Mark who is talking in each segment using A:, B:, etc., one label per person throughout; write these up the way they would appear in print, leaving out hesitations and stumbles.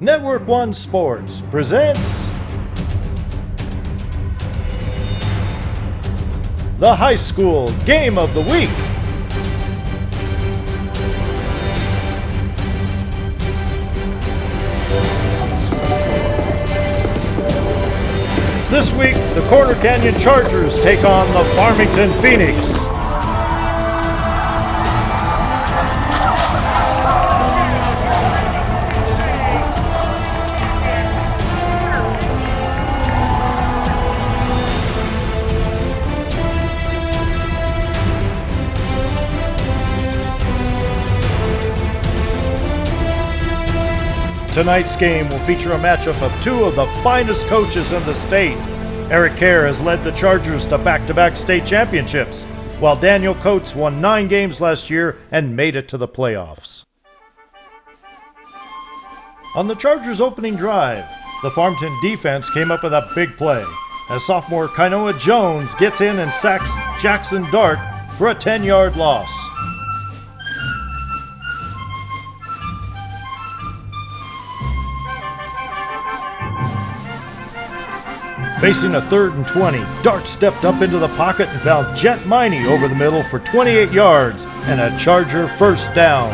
A: Network1 presents the High School Game of the Week. This week, the Corner Canyon Chargers take on the Farmington Phoenix. Tonight's game will feature a matchup of two of the finest coaches in the state. Eric Kerr has led the Chargers to back-to-back state championships, while Daniel Coates won 9 games last year and made it to the playoffs. On the Chargers' opening drive, the Farmington defense came up with a big play as sophomore Kainoa Jones gets in and sacks Jackson Dart for a 10-yard loss. Facing a 3rd and 20, Dart stepped up into the pocket and found Jet Miney over the middle for 28 yards and a Charger first down.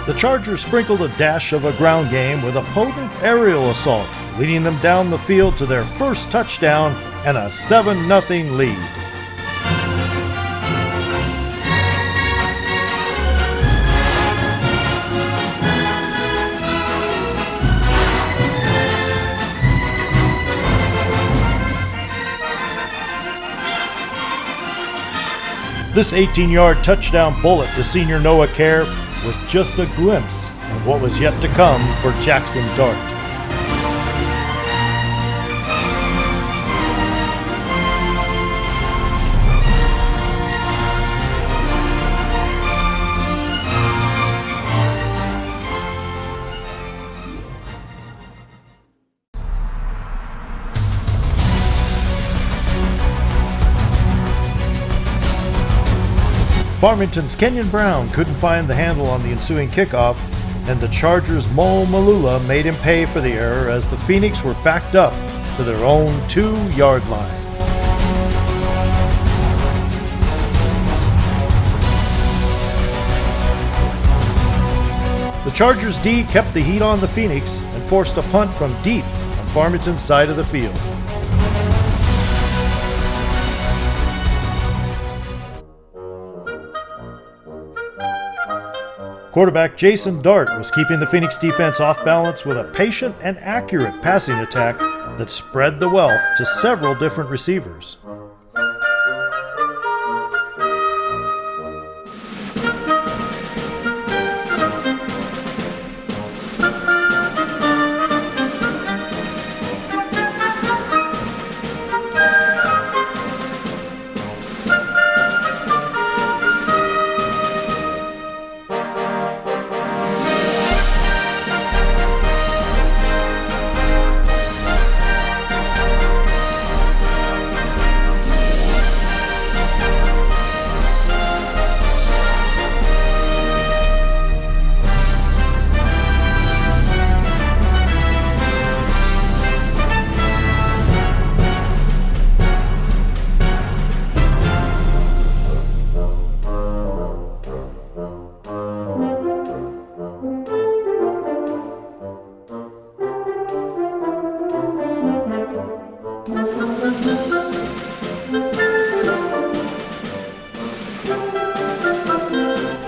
A: The Chargers sprinkled a dash of a ground game with a potent aerial assault, leading them down the field to their first touchdown and a 7-0 lead. This 18-yard touchdown bullet to senior Noah Kerr was just a glimpse of what was yet to come for Jackson Dart. Farmington's Kenyon Brown couldn't find the handle on the ensuing kickoff, and the Chargers' Mo Malula made him pay for the error as the Phoenix were backed up to their own 2-yard line. The Chargers' D kept the heat on the Phoenix and forced a punt from deep on Farmington's side of the field. Quarterback Jason Dart was keeping the Phoenix defense off balance with a patient and accurate passing attack that spread the wealth to several different receivers.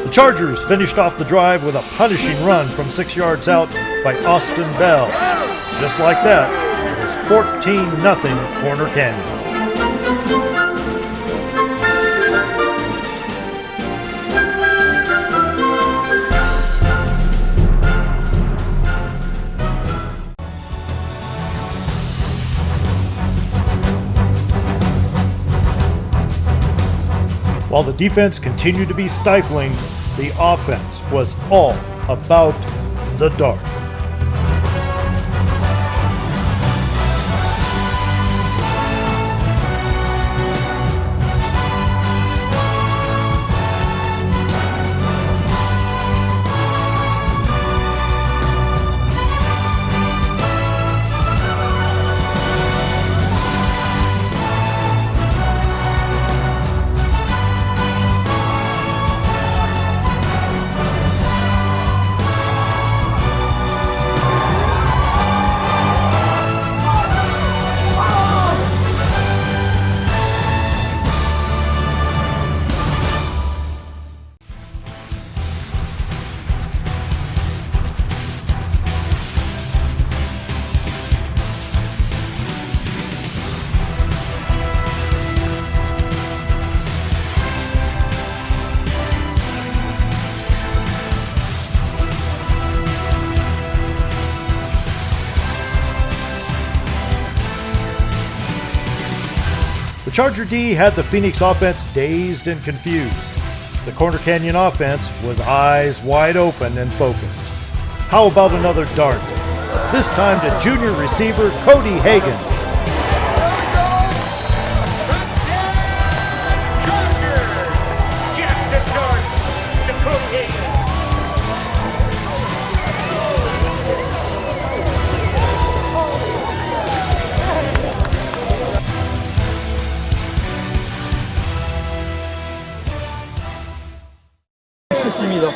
A: The Chargers finished off the drive with a punishing run from 6 yards out by Austin Bell. Just like that, it was 14-0 Corner Canyon. While the defense continued to be stifling, the offense was all about the dart. Charger D had the Phoenix offense dazed and confused. The Corner Canyon offense was eyes wide open and focused. How about another dart? This time to junior receiver Cody Hagan.
B: See me though.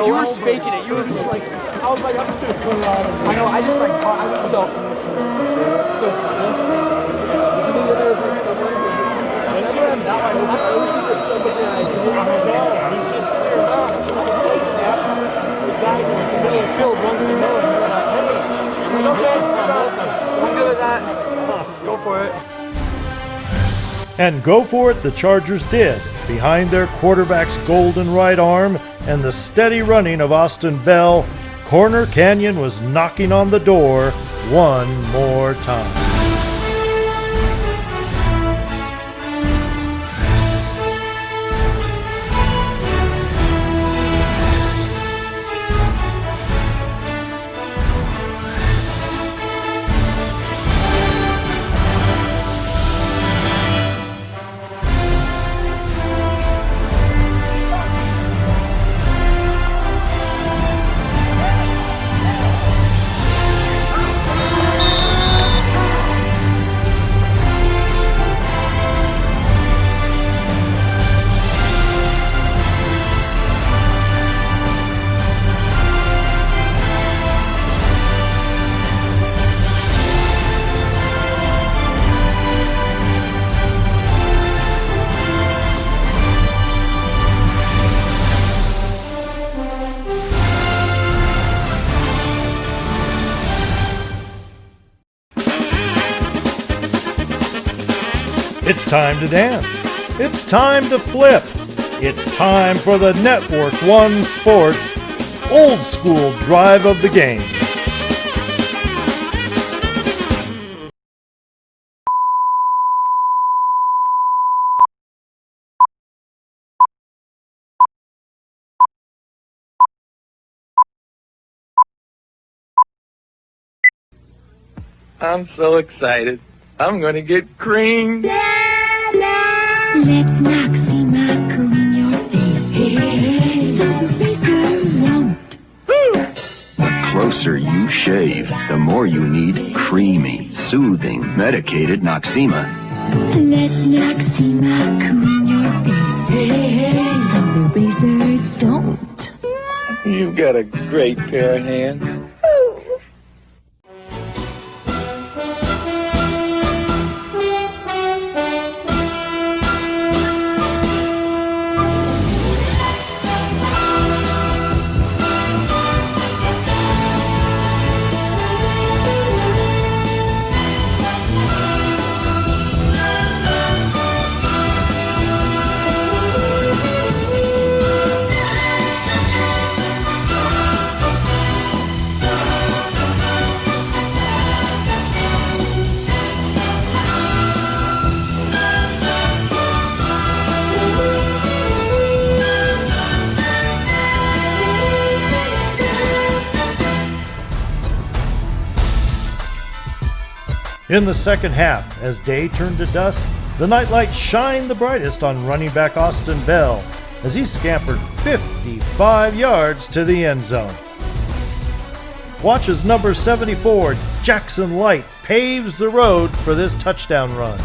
B: You were faking it. You were just like, I was like, I'm just gonna put it on. I know. I just like, I was so funny. There was like someone. Did you see him? That one. I was looking for somebody that I know. He just clears out. So when he plays that, the guy in the middle of the field wants to know. And you're like, hey. I'm like, okay, I'm good with that. Go for it.
A: And go for it the Chargers did, behind their quarterback's golden right arm and the steady running of Austin Bell. Corner Canyon was knocking on the door one more time. It's time to dance. It's time to flip. It's time for the Network1 Sports Old School Drive of the Game.
C: I'm so excited. I'm gonna get cream.
D: Let Noxema cream your face, so the razor won't.
E: The closer you shave, the more you need creamy, soothing, medicated Noxema.
D: Let Noxema cream your face, so the razor don't.
C: You've got a great pair of hands.
A: In the second half, as day turned to dusk, the nightlight shined the brightest on running back Austin Bell as he scampered 55 yards to the end zone. Watch as number 74, Jackson Light, paves the road for this touchdown run.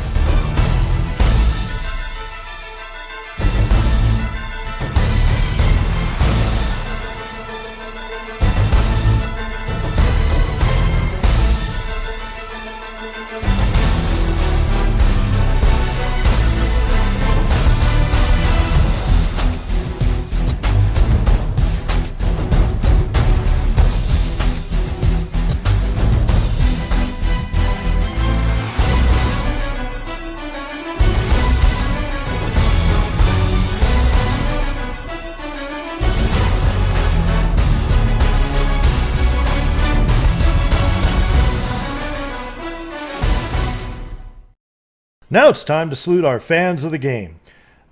A: Now it's time to salute our fans of the game.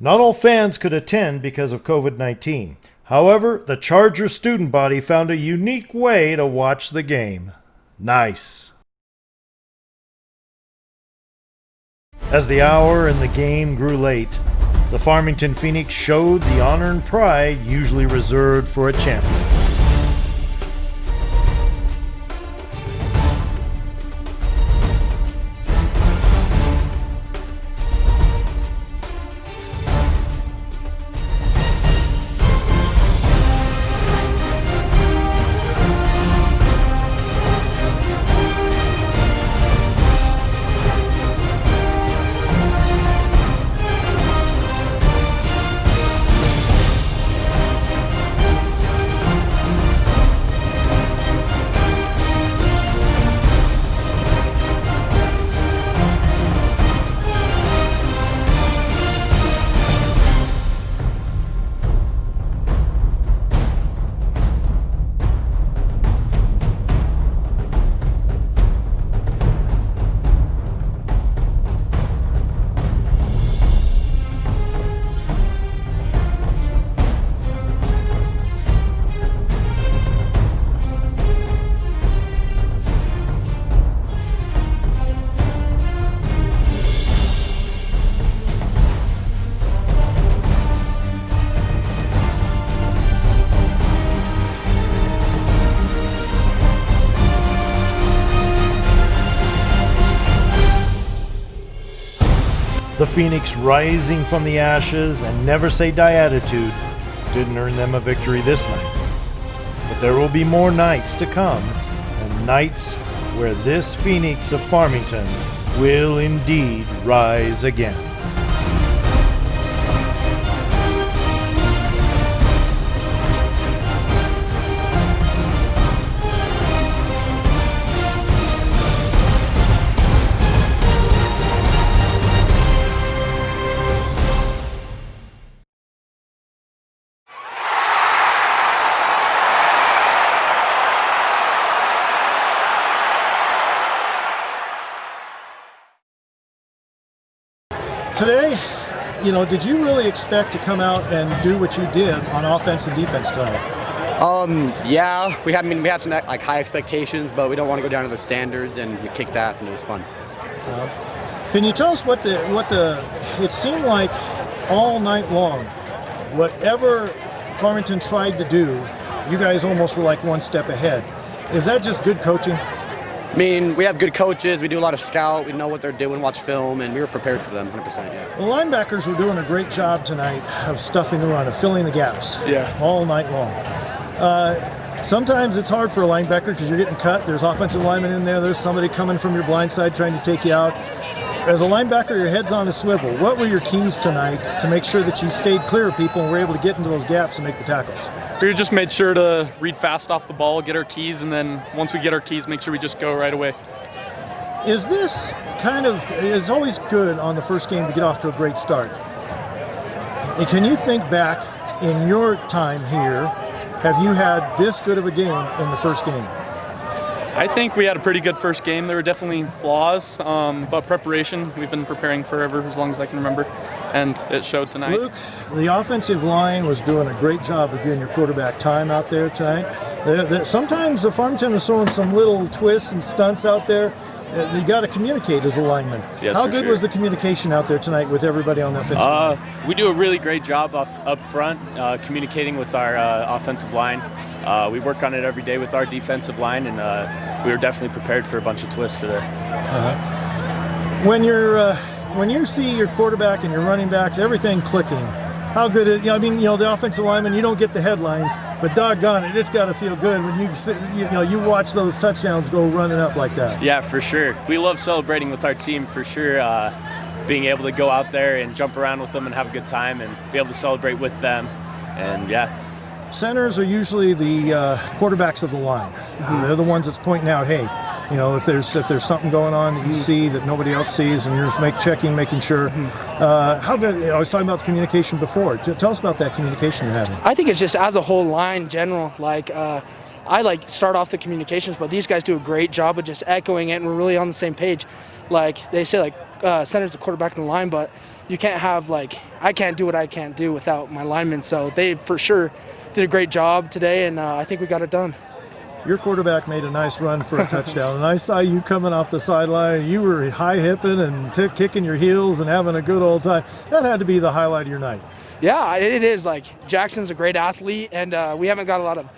A: Not all fans could attend because of COVID-19. However, the Chargers student body found a unique way to watch the game. Nice. As the hour and the game grew late, the Farmington Phoenix showed the honor and pride usually reserved for a champion. The Phoenix rising from the ashes and never say die attitude didn't earn them a victory this night. But there will be more nights to come, and nights where this Phoenix of Farmington will indeed rise again.
B: Today, did you really expect to come out and do what you did on offense and defense tonight?
F: Yeah, we had some high expectations, but we don't want to go down to the standards, and we kicked ass, and it was fun.
B: Can you tell us what it seemed like all night long, whatever Farmington tried to do, you guys almost were like one step ahead. Is that just good coaching?
F: I mean, we have good coaches, we do a lot of scout, we know what they're doing, watch film, and we were prepared for them 100%, yeah.
B: The linebackers were doing a great job tonight of stuffing the run, of filling the gaps.
F: Yeah.
B: All night long. Sometimes it's hard for a linebacker because you're getting cut. There's offensive linemen in there. There's somebody coming from your blind side trying to take you out. As a linebacker, your head's on a swivel. What were your keys tonight to make sure that you stayed clear of people and were able to get into those gaps and make the tackles?
G: We just made sure to read fast off the ball, get our keys, and then once we get our keys, make sure we just go right away.
B: Is this it's always good on the first game to get off to a great start. Can you think back in your time here, have you had this good of a game in the first game?
G: I think we had a pretty good first game. There were definitely flaws, but preparation, we've been preparing forever, as long as I can remember, and it showed tonight.
B: Luke, the offensive line was doing a great job of giving your quarterback time out there tonight. Sometimes the Farmington was throwing some little twists and stunts out there. You got to communicate as a lineman.
G: Yes,
B: How good was the communication out there tonight with everybody on the offensive line?
H: We do a really great job up front communicating with our offensive line. We work on it every day with our defensive line, and we were definitely prepared for a bunch of twists today.
B: When you see your quarterback and your running backs, everything clicking, how good the offensive lineman, you don't get the headlines, but doggone it, it's got to feel good when you watch those touchdowns go running up like that.
H: Yeah, for sure. We love celebrating with our team, for sure. Being able to go out there and jump around with them and have a good time and be able to celebrate with them, and yeah.
B: Centers are usually the quarterbacks of the line. They're the ones that's pointing out, hey, if there's something going on that you see that nobody else sees, and you're just making sure. How good? I was talking about the communication before. Tell us about that communication you're having.
I: I think it's just as a whole line, general.
B: I like start off the communications, but these guys do a great job of just echoing it, and we're really on the same page. Like they say, like center's the quarterback in the line, but you can't have like I can't do what I can't do without my linemen. So they for sure did a great job today, and I think we got it done.
A: Your quarterback made a nice run for a touchdown, and I saw you coming off the sideline. You were high-hipping and kicking your heels and having a good old time. That had to be the highlight of your night.
B: Yeah, it is. Like Jackson's a great athlete, and we haven't got a lot of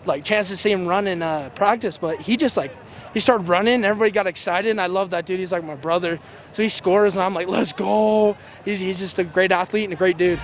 B: like chances to see him run in practice, but he just like he started running, and everybody got excited, and I love that dude. He's like my brother, so he scores, and I'm like, let's go. He's just a great athlete and a great dude.